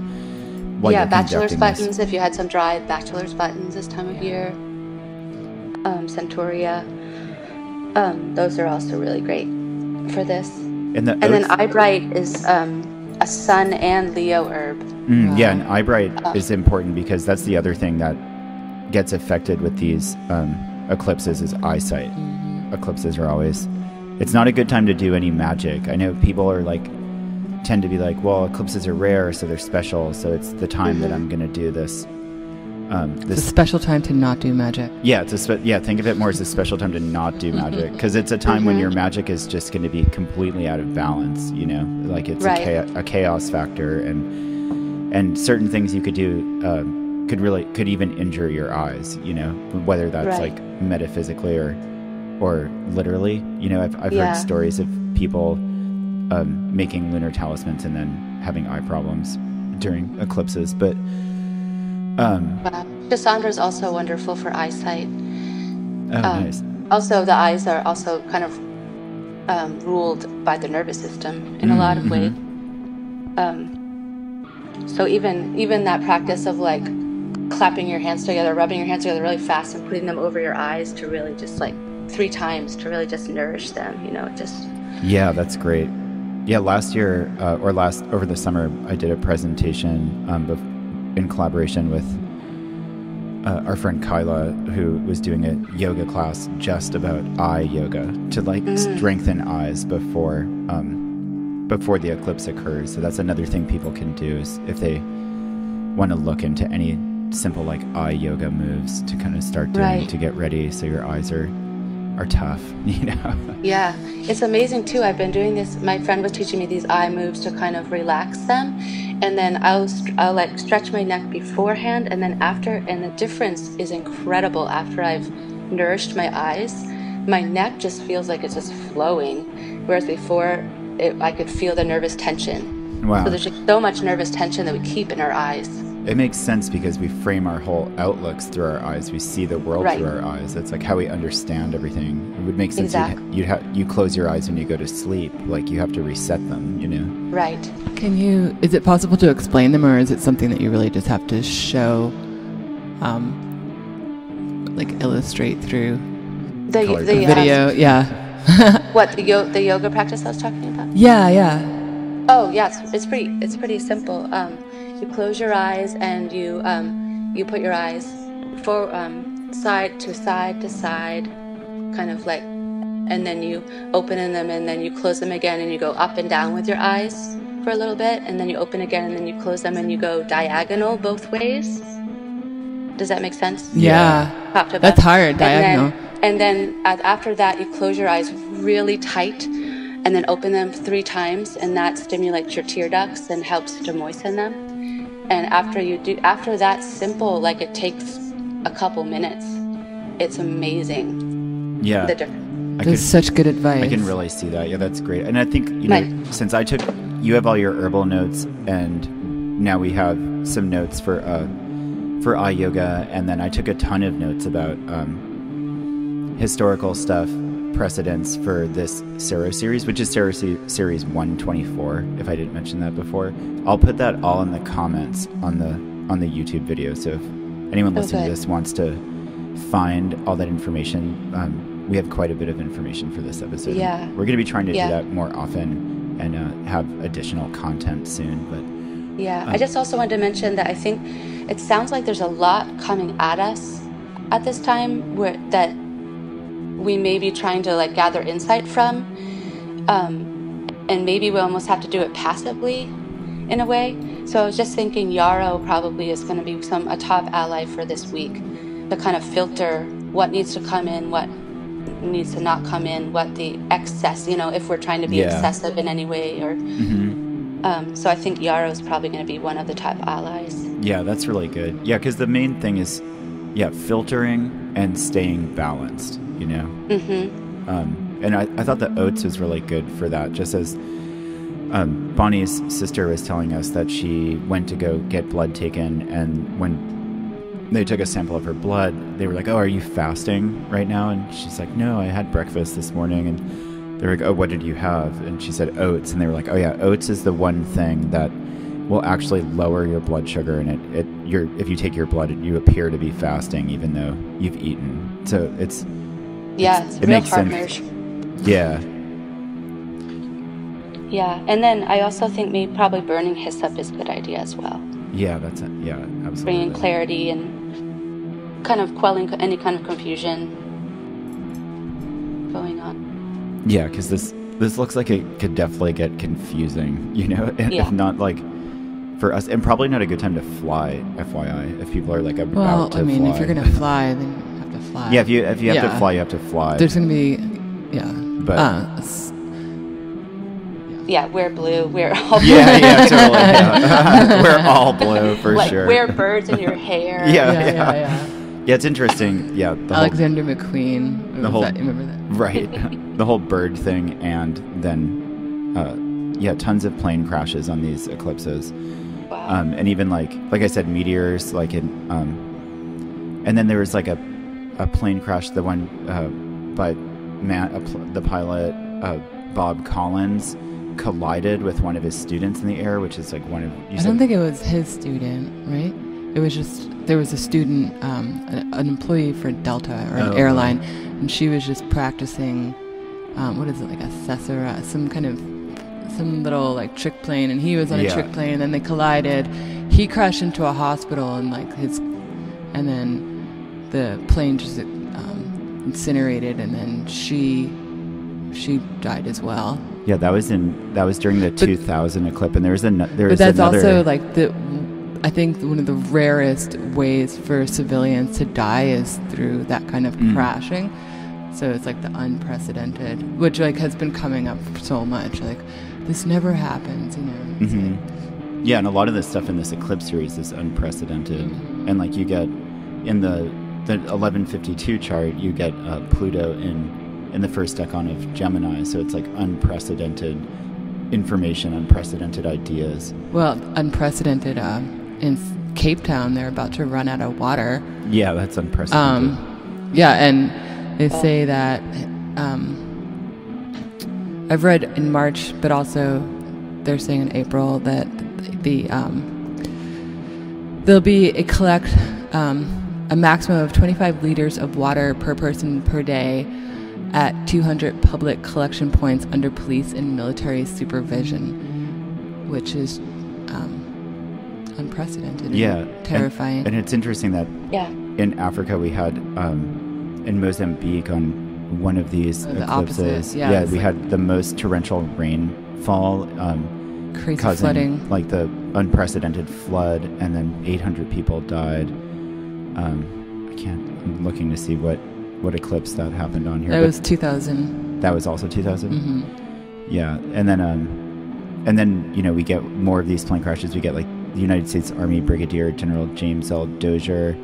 Bachelor's buttons, if you had some dried bachelor's buttons this time of year. Centaurea. Those are also really great for this. And then eyebright is a sun and Leo herb. Yeah, and eyebright is important because that's the other thing that gets affected with these eclipses is eyesight. Mm-hmm. Eclipses are always... It's not a good time to do any magic. I know people are tend to be like, well, eclipses are rare, so they're special, so it's the time mm-hmm. that I'm going to do this. It's a special time to not do magic. Yeah, think of it more as a special time to not do magic, because it's a time mm-hmm. when your magic is just going to be completely out of balance, you know? Like it's a chaos factor, and certain things you could do could even injure your eyes, you know? Whether that's metaphysically or literally. You know, I've heard stories of people making lunar talismans and then having eye problems during eclipses. But Cassandra is also wonderful for eyesight. Nice. Also, the eyes are also kind of ruled by the nervous system in a lot of ways. So even that practice of clapping your hands together, rubbing your hands together really fast and putting them over your eyes to really just 3 times to really just nourish them, you know, Yeah, that's great. Yeah, last year over the summer, I did a presentation in collaboration with our friend Kyla, who was doing a yoga class just about eye yoga to strengthen eyes before the eclipse occurs. So that's another thing people can do, is if they want to look into any simple eye yoga moves to kind of start doing to get ready, so your eyes are tough, you know. Yeah, it's amazing too. I've been doing this. My friend was teaching me these eye moves to kind of relax them, and then I'll stretch my neck beforehand and then after, and the difference is incredible. After I've nourished my eyes, my neck just feels like it's just flowing, whereas before I could feel the nervous tension. Wow. So there's just so much nervous tension that we keep in our eyes. It makes sense because we frame our whole outlooks through our eyes. We see the world through our eyes. It's how we understand everything. It would make sense. Exactly. You close your eyes when you go to sleep. You have to reset them, you know? Right. Is it possible to explain them, or is it something that you really just have to show, illustrate through the video? What, the yoga practice I was talking about? Yeah. Oh, yes. It's pretty simple. You close your eyes and you put your eyes side to side to side, kind of and then you open them and then you close them again and you go up and down with your eyes. for a little bit, and then you open again, and then you close them, and you go diagonal both ways. Does that make sense? Yeah. Top to That's bottom. hard, diagonal. And then after that, you close your eyes really tight, and then open them 3 times, and that stimulates your tear ducts and helps to moisten them. And after that simple, like it takes a couple minutes, it's amazing. Yeah. The difference. That's such good advice. I can really see that. Yeah, that's great. And I think, since you have all your herbal notes, and now we have some notes for eye yoga, and then I took a ton of notes about historical stuff, precedents for this Saros series, which is Saros series 124, if I didn't mention that before. I'll put that all in the comments on the YouTube video, so if anyone listening to this wants to find all that information, we have quite a bit of information for this episode. Yeah. We're going to be trying to do that more often and have additional content soon. But yeah, I just also wanted to mention that I think it sounds like there's a lot coming at us at this time that we may be trying to like gather insight from, and maybe we almost have to do it passively in a way. So I was just thinking yarrow probably is going to be a top ally for this week to kind of filter what needs to come in, what needs to not come in, what the excess, if we're trying to be excessive in any way, or so I think yarrow is probably going to be one of the top allies. Yeah, that's really good. Yeah, because the main thing is filtering and staying balanced, and I thought that oats was really good for that, just as Bonnie's sister was telling us that she went to go get blood taken, and when they took a sample of her blood, they were like, "Oh, are you fasting right now?" And she's like, "No, I had breakfast this morning." And they were like, "Oh, what did you have?" And she said oats, and they were like, "Oh yeah, oats is the one thing that will actually lower your blood sugar, and if you take your blood, you appear to be fasting even though you've eaten." So it makes sense. Yeah. Yeah, and then I also think probably burning hyssop is a good idea as well. Yeah, that's it. Yeah, absolutely. Bringing clarity and kind of quelling any kind of confusion going on. Yeah, because this looks like it could definitely get confusing, if not like for us, and probably not a good time to fly, FYI, if people are like about to fly. If you're going to fly, then you have to fly. Yeah, if you have to fly, you have to fly. There's going to be, wear blue. We're all blue. Yeah, totally. Yeah. We're all blue for sure. Wear birds in your hair. Yeah. Yeah, it's interesting. Yeah, Alexander McQueen. Remember that? Right. The whole bird thing, and then tons of plane crashes on these eclipses. Wow. And even like I said, meteors. Like and then there was like a plane crash. The one by the pilot Bob Collins collided with one of his students in the air, which is like I don't think it was his student, right? It was just, there was a student, an employee for Delta or an airline, and she was just practicing, what is it, like a Cessna, some little like trick plane, and he was on a trick plane, and then they collided. He crashed into a hospital, and and then the plane just incinerated, and then she died as well. Yeah, that was during the 2000 eclipse, and but that's also like I think one of the rarest ways for civilians to die is through that kind of crashing. So it's like the unprecedented, which like has been coming up so much. Like this never happens, Mm-hmm. Yeah, and a lot of the stuff in this eclipse series is unprecedented, and like you get in the 1152 chart, you get Pluto in the first decan of Gemini, so it's like unprecedented information, unprecedented ideas. Well, unprecedented. In Cape Town, they're about to run out of water. Yeah, that's unprecedented. And they say that I've read in March, but also they're saying in April that there'll be a maximum of 25 liters of water per person per day at 200 public collection points under police and military supervision, which is unprecedented. And terrifying. And it's interesting that in Africa we had in Mozambique on one of these eclipses. Opposite. We had the most torrential rainfall crazy causing flooding, like the unprecedented flood, and then 800 people died. I'm looking to see what eclipse that happened on here. That was 2000. That was also 2000. Mm-hmm. Yeah, and then we get more of these plane crashes. We get like the United States Army Brigadier General James L. Dozier.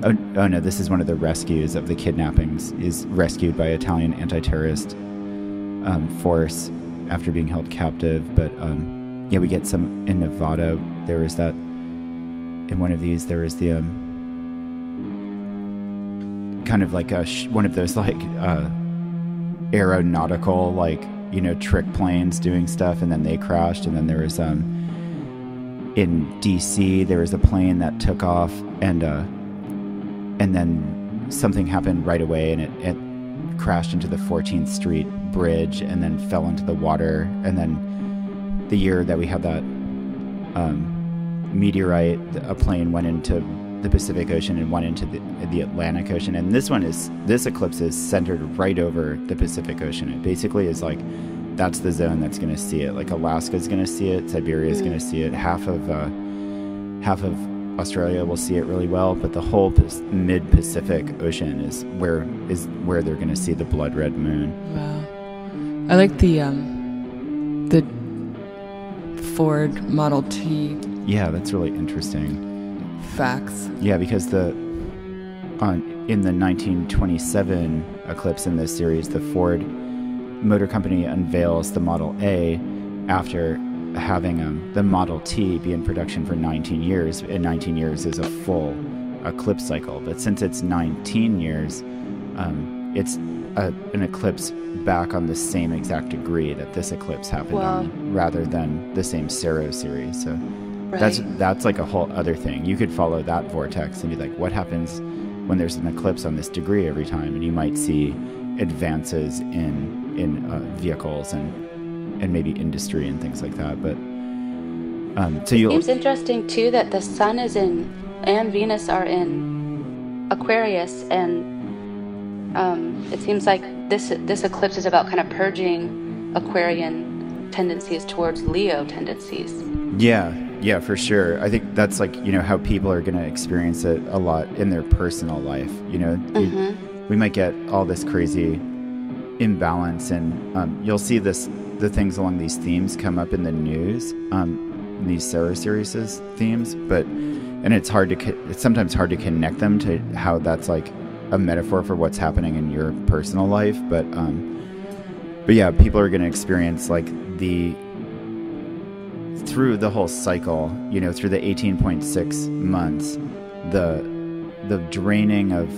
Oh no, this is one of the rescues of the kidnappings. Is rescued by Italian anti-terrorist force after being held captive. But we get some in Nevada. There was that in one of these. There was the kind of like one of those like aeronautical trick planes doing stuff, and then they crashed. And then there was in DC there was a plane that took off, and then something happened right away, and it crashed into the 14th Street bridge and then fell into the water. And then the year that we had that meteorite, a plane went into the Pacific Ocean and went into the Atlantic Ocean. And this eclipse is centered right over the Pacific Ocean. It basically is like that's the zone that's going to see it. Like Alaska's going to see it, Siberia's going to see it, half of Australia will see it really well, but the whole mid-Pacific Ocean is where they're going to see the blood red moon. Wow, I like the Ford Model T. Yeah, that's really interesting. Facts. Yeah, because in the 1927 eclipse in this series, the Ford Motor Company unveils the Model A after having the Model T be in production for 19 years. And 19 years is a full eclipse cycle. But since it's 19 years, it's an eclipse back on the same exact degree that this eclipse happened on, rather than the same Saros series. So that's like a whole other thing. You could follow that vortex and be like, what happens when there's an eclipse on this degree every time? And you might see advances in vehicles and maybe industry and things like that. But it seems interesting too that the Sun is in and Venus are in Aquarius, and it seems like this eclipse is about kind of purging Aquarian tendencies towards Leo tendencies. Yeah, for sure. I think that's like how people are going to experience it a lot in their personal life. We might get all this crazy imbalance, and you'll see the things along these themes come up in the news, these Saros series themes, and it's sometimes hard to connect them to how that's like a metaphor for what's happening in your personal life. But yeah, people are going to experience like through the whole cycle, through the 18.6 months, the draining of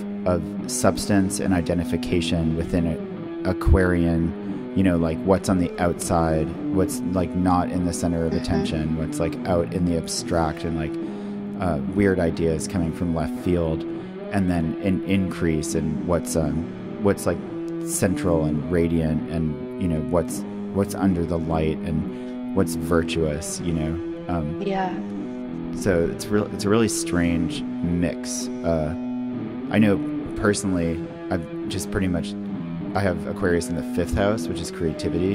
substance and identification within Aquarian, like what's on the outside, what's like not in the center of attention, what's like out in the abstract, and like weird ideas coming from left field, and then an increase in what's like central and radiant, and what's under the light and what's virtuous, So it's a really strange mix. I know personally, I have Aquarius in the 5th house, which is creativity,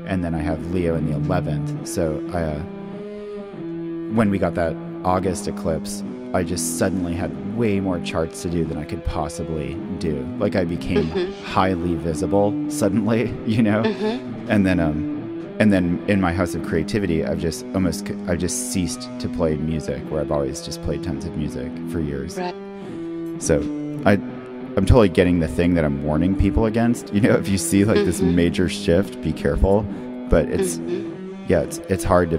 and then I have Leo in the 11th. So when we got that August eclipse, I just suddenly had way more charts to do than I could possibly do. Like I became highly visible suddenly, and then in my house of creativity, I've just ceased to play music, where I've always just played tons of music for years. Right. So I'm totally getting the thing that I'm warning people against. If you see like this major shift, be careful. But it's hard to.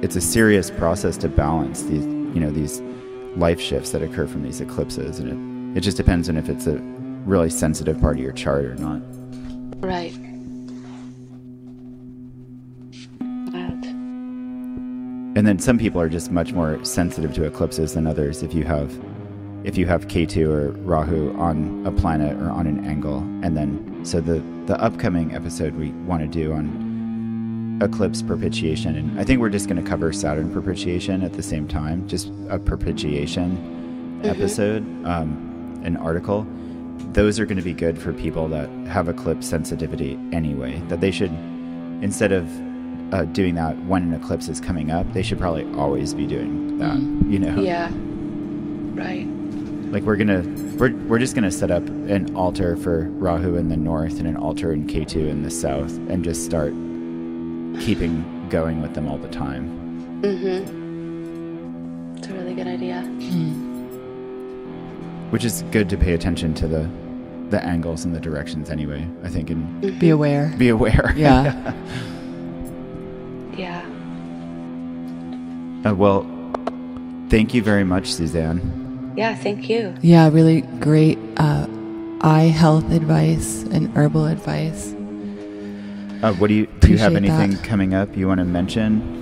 It's a serious process to balance these life shifts that occur from these eclipses, and it just depends on if it's a really sensitive part of your chart or not. Right. And then some people are just much more sensitive to eclipses than others. If you have Ketu or Rahu on a planet or on an angle. And then so the upcoming episode we want to do on eclipse propitiation, and I think we're just going to cover Saturn propitiation at the same time, just a propitiation episode, an article. Those are going to be good for people that have eclipse sensitivity anyway, that they should, instead of doing that when an eclipse is coming up. They should probably always be doing that, you know? Yeah. Right. Like we're just gonna set up an altar for Rahu in the north and an altar in Ketu in the south, and just start keeping going with them all the time. It's a really good idea. Which is good to pay attention to the angles and the directions anyway, I think, and Be aware. be aware. Yeah. Yeah. Well, thank you very much, Suzanne. Yeah, thank you. Yeah, really great eye health advice and herbal advice. What do you have Appreciate anything that. coming up you want to mention?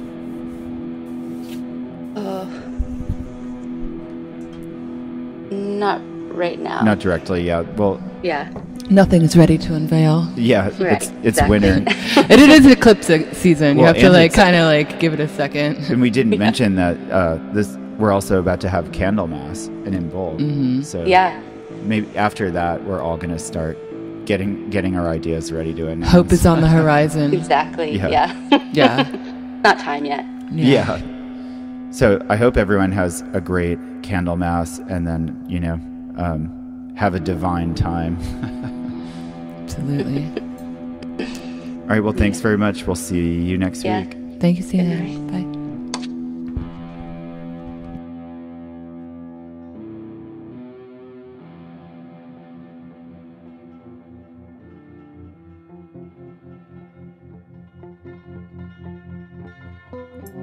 Not right now. Not directly, yeah. Well, Yeah. Nothing's ready to unveil. yeah, Right, it's exactly. winter. And it is eclipse season. Well, you have to and like it's- kind of like give it a second. And we didn't mention that we're also about to have candle mass and in bold. So Yeah. maybe after that we're all going to start getting our ideas ready to announce. Hope is on the horizon. Exactly. Yeah. Yeah. Yeah. Not time yet. Yeah. So I hope everyone has a great candle mass, and then, you know, have a divine time. Absolutely. All right. Well, thanks very much. We'll see you next Yeah. week. Thank you, Good Suzanne. Bye.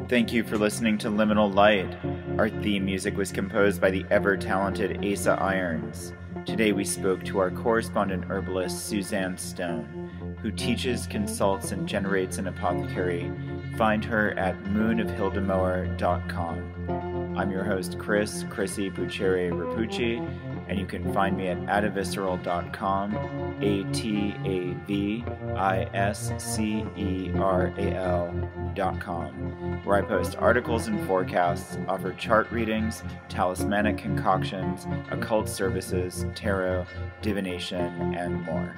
Thank you for listening to Liminal Light. Our theme music was composed by the ever-talented Asa Irons. Today we spoke to our correspondent herbalist, Suzanne Stone, who teaches, consults, and generates an apothecary. Find her at moonofhyldemoer.com. I'm your host, Chrissy Buccieri Rapucci, and you can find me at atavisceral.com, atavisceral.com, where I post articles and forecasts, offer chart readings, talismanic concoctions, occult services, tarot, divination, and more.